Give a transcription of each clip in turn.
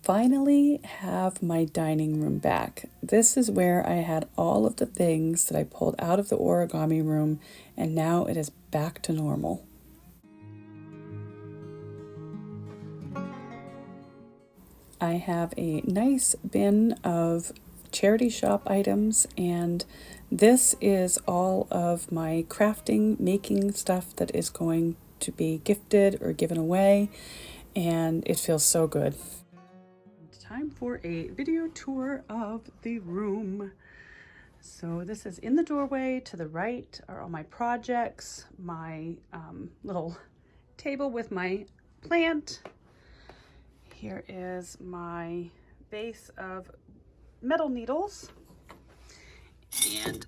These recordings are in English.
finally have my dining room back. This is where I had all of the things that I pulled out of the origami room, and now it is back to normal. I have a nice bin of charity shop items, and this is all of my crafting, making stuff that is going to be gifted or given away, and it feels so good. Time for a video tour of the room. So this is in the doorway. To the right are all my projects, my little table with my plant. Here is my base of metal needles. And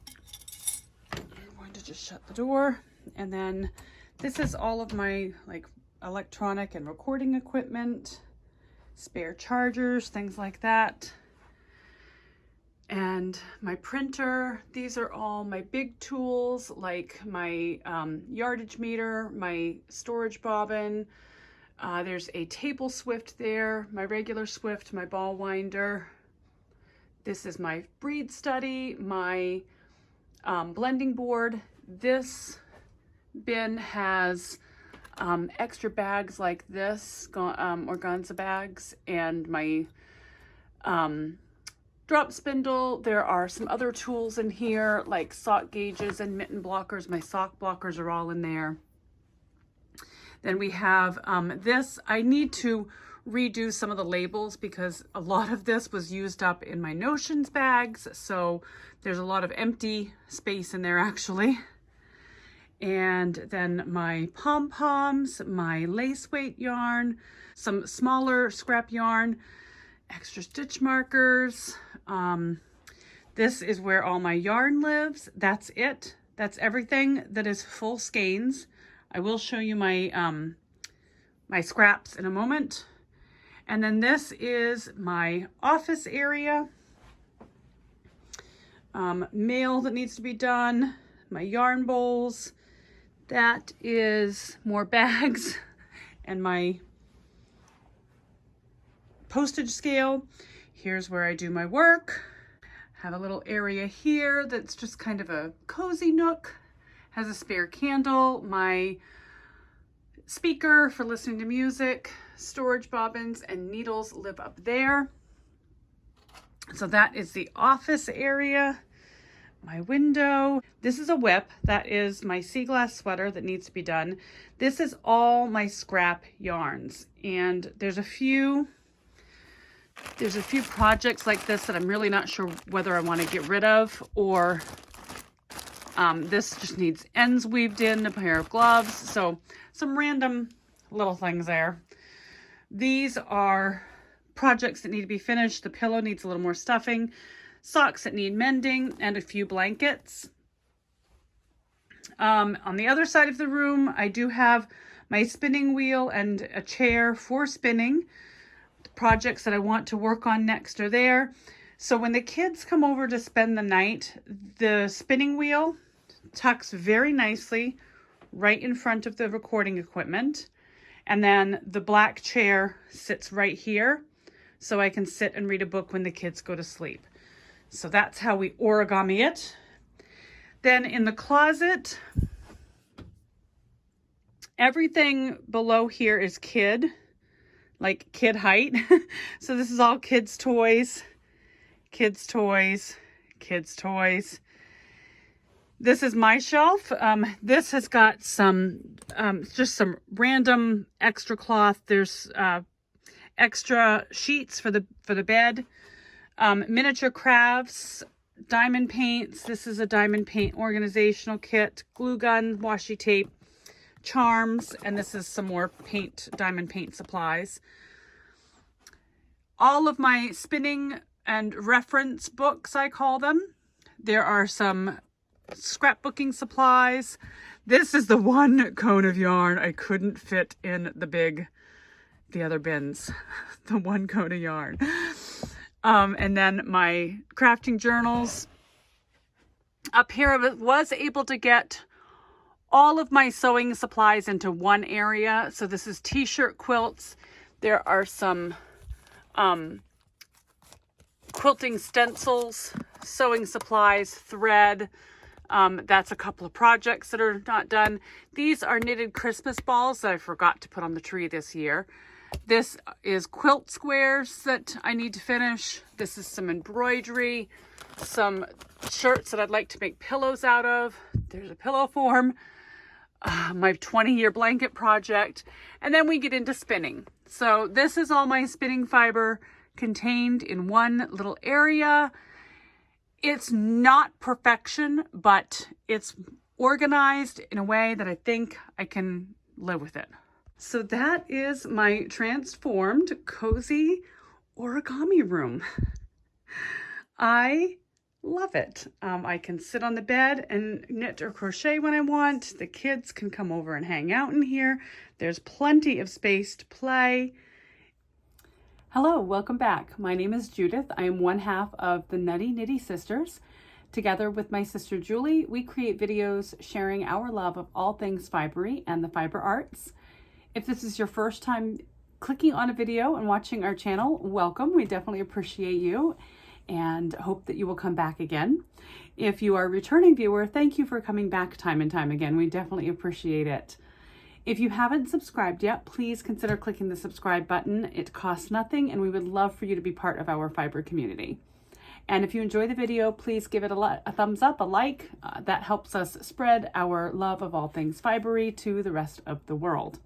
I'm going to just shut the door. And then this is all of my electronic and recording equipment, spare chargers, things like that. And my printer. These are all my big tools, like my yardage meter, my storage bobbin. There's a table swift there, my regular swift, my ball winder. This is my breed study, my blending board. This bin has extra bags like this, organza bags, and my drop spindle. There are some other tools in here like sock gauges and mitten blockers. My sock blockers are all in there. Then we have this. I need to redo some of the labels because a lot of this was used up in my notions bags. So there's a lot of empty space in there actually. And then my pom-poms, my lace weight yarn, some smaller scrap yarn, extra stitch markers. This is where all my yarn lives. That's it. That's everything that is full skeins. I will show you my my scraps in a moment. And then this is my office area. Mail that needs to be done, my yarn bowls. That is more bags and my postage scale. Here's where I do my work. Have a little area here that's just kind of a cozy nook. Has a spare candle, my speaker for listening to music, storage bobbins and needles live up there. So that is the office area. My window. This is a whip. That is my sea glass sweater that needs to be done. This is all my scrap yarns, and there's a few projects like this that I'm really not sure whether I want to get rid of, or this just needs ends weaved in, a pair of gloves. So some random little things there. These are projects that need to be finished. The pillow needs a little more stuffing, socks that need mending, and a few blankets. On the other side of the room, I do have my spinning wheel and a chair for spinning. The projects that I want to work on next are there. So when the kids come over to spend the night, the spinning wheel tucks very nicely right in front of the recording equipment. And then the black chair sits right here, so I can sit and read a book when the kids go to sleep. So that's how we origami it. Then in the closet, everything below here is kid height. So this is all kids' toys, kids' toys, kids' toys. This is my shelf. This has got some, just some random extra cloth. There's extra sheets for the bed. Miniature crafts, diamond paints. This is a diamond paint organizational kit, glue gun, washi tape, charms, and this is some more diamond paint supplies. All of my spinning and reference books, I call them. There are some scrapbooking supplies. This is the one cone of yarn I couldn't fit in the other bins. The one cone of yarn. And then my crafting journals. Up here, I was able to get all of my sewing supplies into one area. So this is t-shirt quilts. There are some quilting stencils, sewing supplies, thread. That's a couple of projects that are not done. These are knitted Christmas balls that I forgot to put on the tree this year. This is quilt squares that I need to finish. This is some embroidery, some shirts that I'd like to make pillows out of. There's a pillow form, my 20-year blanket project, and then we get into spinning. So this is all my spinning fiber contained in one little area. It's not perfection, but it's organized in a way that I think I can live with it. So that is my transformed cozy origami room. I love it. I can sit on the bed and knit or crochet when I want. The kids can come over and hang out in here. There's plenty of space to play. Hello, welcome back. My name is Judith. I am one half of the Nutty Knitty Sisters. Together with my sister Julie, we create videos sharing our love of all things fibery and the fiber arts. If this is your first time clicking on a video and watching our channel, welcome. We definitely appreciate you and hope that you will come back again. If you are a returning viewer, thank you for coming back time and time again. We definitely appreciate it. If you haven't subscribed yet, please consider clicking the subscribe button. It costs nothing, and we would love for you to be part of our fiber community. And if you enjoy the video, please give it a thumbs up, a like. That helps us spread our love of all things fibery to the rest of the world.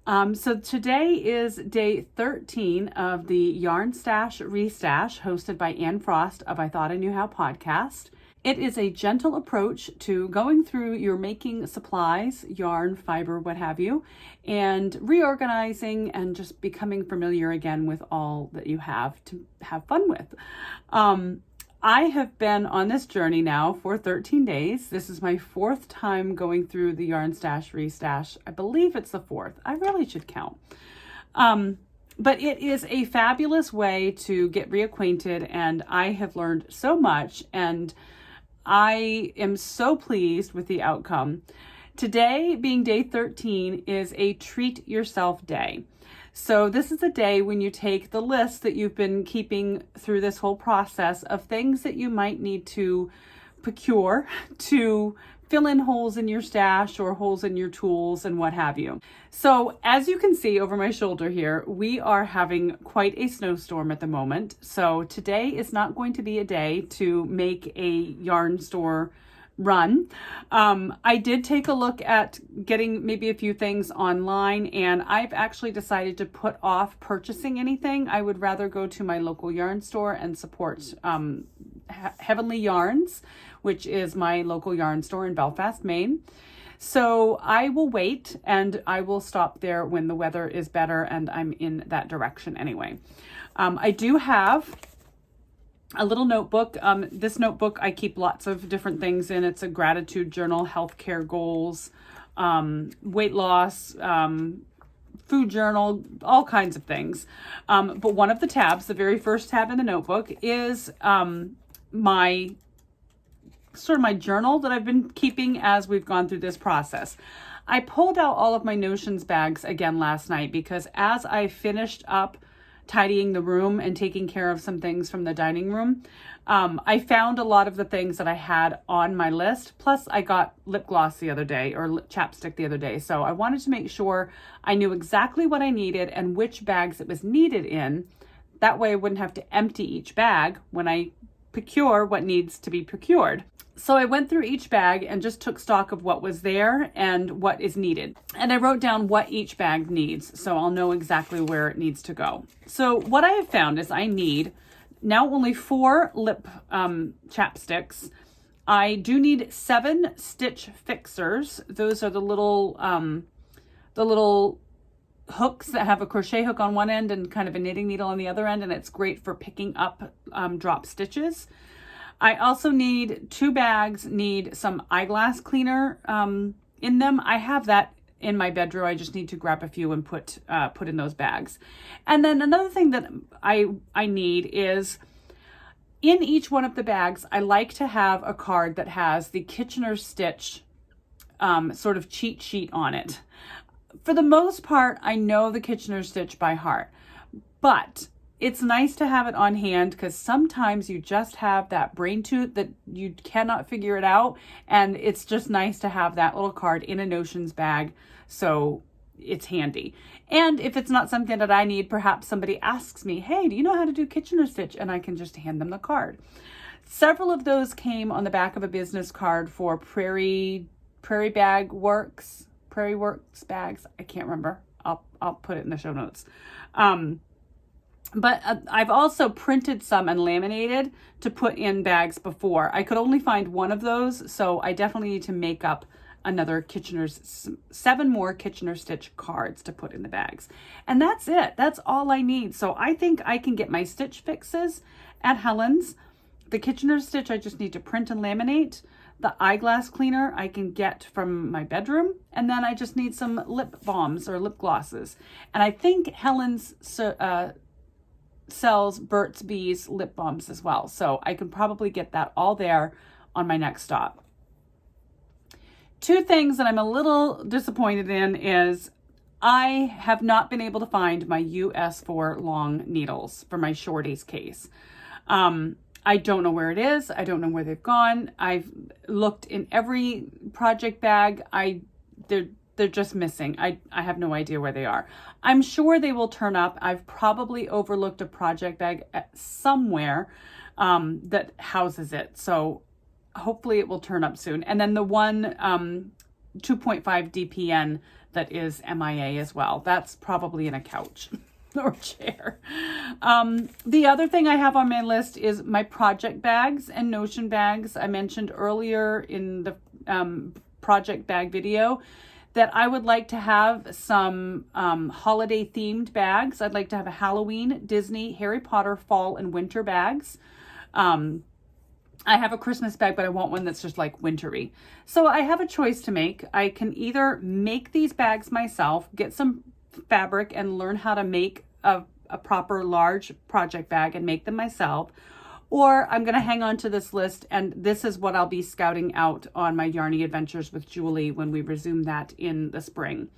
So today is day 13 of the Yarn Stash Restash, hosted by Anne Frost of Ithoughtiknewhow podcast. It is a gentle approach to going through your making supplies, yarn, fiber, what have you, and reorganizing and just becoming familiar again with all that you have to have fun with. I have been on this journey now for 13 days. This is my fourth time going through the Yarn Stash Restash. I believe it's the fourth. I really should count. But it is a fabulous way to get reacquainted, and I have learned so much, and I am so pleased with the outcome. Today, being day 13, is a treat yourself day. So this is a day when you take the list that you've been keeping through this whole process of things that you might need to procure to fill in holes in your stash or holes in your tools and what have you. So as you can see over my shoulder here, we are having quite a snowstorm at the moment. So today is not going to be a day to make a yarn store run. I did take a look at getting maybe a few things online, and I've actually decided to put off purchasing anything. I would rather go to my local yarn store and support Heavenly Yarns, which is my local yarn store in Belfast, Maine. So I will wait, and I will stop there when the weather is better and I'm in that direction anyway. I do have a little notebook. This notebook, I keep lots of different things in. It's a gratitude journal, healthcare goals, weight loss, food journal, all kinds of things. But one of the tabs, the very first tab in the notebook, is my journal that I've been keeping as we've gone through this process. I pulled out all of my notions bags again last night because as I finished up tidying the room and taking care of some things from the dining room, I found a lot of the things that I had on my list. Plus I got lip gloss the other day, or chapstick the other day. So I wanted to make sure I knew exactly what I needed and which bags it was needed in. That way I wouldn't have to empty each bag when I procure what needs to be procured. So I went through each bag and just took stock of what was there and what is needed. And I wrote down what each bag needs, so I'll know exactly where it needs to go. So what I have found is I need now only 4 lip chapsticks. I do need 7 stitch fixers. Those are the little hooks that have a crochet hook on one end and kind of a knitting needle on the other end, and it's great for picking up drop stitches. I also need 2 bags, need some eyeglass cleaner in them. I have that in my bedroom. I just need to grab a few and put in those bags. And then another thing that I need is in each one of the bags, I like to have a card that has the Kitchener Stitch sort of cheat sheet on it. For the most part, I know the Kitchener Stitch by heart, but it's nice to have it on hand because sometimes you just have that brain toot that you cannot figure it out. And it's just nice to have that little card in a notions bag. So it's handy. And if it's not something that I need, perhaps somebody asks me, hey, do you know how to do Kitchener stitch? And I can just hand them the card. Several of those came on the back of a business card for Prairie Works bags. I can't remember. I'll put it in the show notes. But I've also printed some and laminated to put in bags before. I could only find one of those, so I definitely need to make up another 7 more Kitchener stitch cards to put in the bags. And that's it. That's all I need. So I think I can get my stitch fixes at Helen's. The Kitchener stitch I just need to print and laminate. The eyeglass cleaner I can get from my bedroom. And then I just need some lip balms or lip glosses. And I think Helen's sells Burt's Bees lip balms as well. So I can probably get that all there on my next stop. 2 things that I'm a little disappointed in is I have not been able to find my US4 long needles for my Shorties case. I don't know where it is. I don't know where they've gone. I've looked in every project bag. They're just missing. I have no idea where they are. I'm sure they will turn up. I've probably overlooked a project bag somewhere that houses it. So hopefully it will turn up soon. And then the one 2.5 DPN that is MIA as well. That's probably in a couch or chair. The other thing I have on my list is my project bags and Notion bags. I mentioned earlier in the project bag video that I would like to have some holiday themed bags. I'd like to have a Halloween, Disney, Harry Potter, fall and winter bags. I have a Christmas bag, but I want one that's just like wintry. So I have a choice to make. I can either make these bags myself, get some fabric and learn how to make a proper large project bag and make them myself, or I'm going to hang on to this list, and this is what I'll be scouting out on my Yarny Adventures with Julie when we resume that in the spring.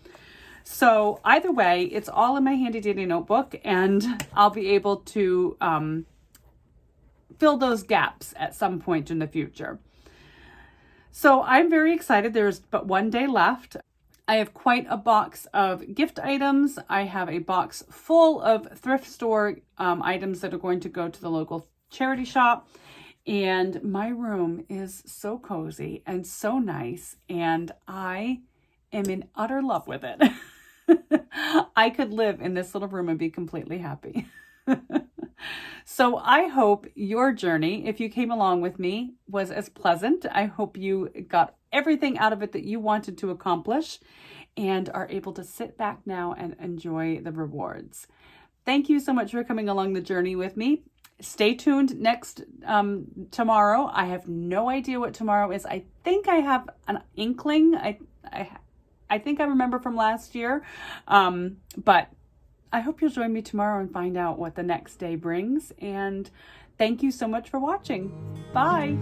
So either way, it's all in my handy dandy notebook, and I'll be able to fill those gaps at some point in the future. So I'm very excited. There's but 1 day left. I have quite a box of gift items. I have a box full of thrift store items that are going to go to the local charity shop. And my room is so cozy and so nice. And I am in utter love with it. I could live in this little room and be completely happy. So I hope your journey, if you came along with me, was as pleasant. I hope you got everything out of it that you wanted to accomplish and are able to sit back now and enjoy the rewards. Thank you so much for coming along the journey with me. Stay tuned next tomorrow. I have no idea what tomorrow is. I think I have an inkling. I think I remember from last year, but I hope you'll join me tomorrow and find out what the next day brings. And thank you so much for watching. Bye.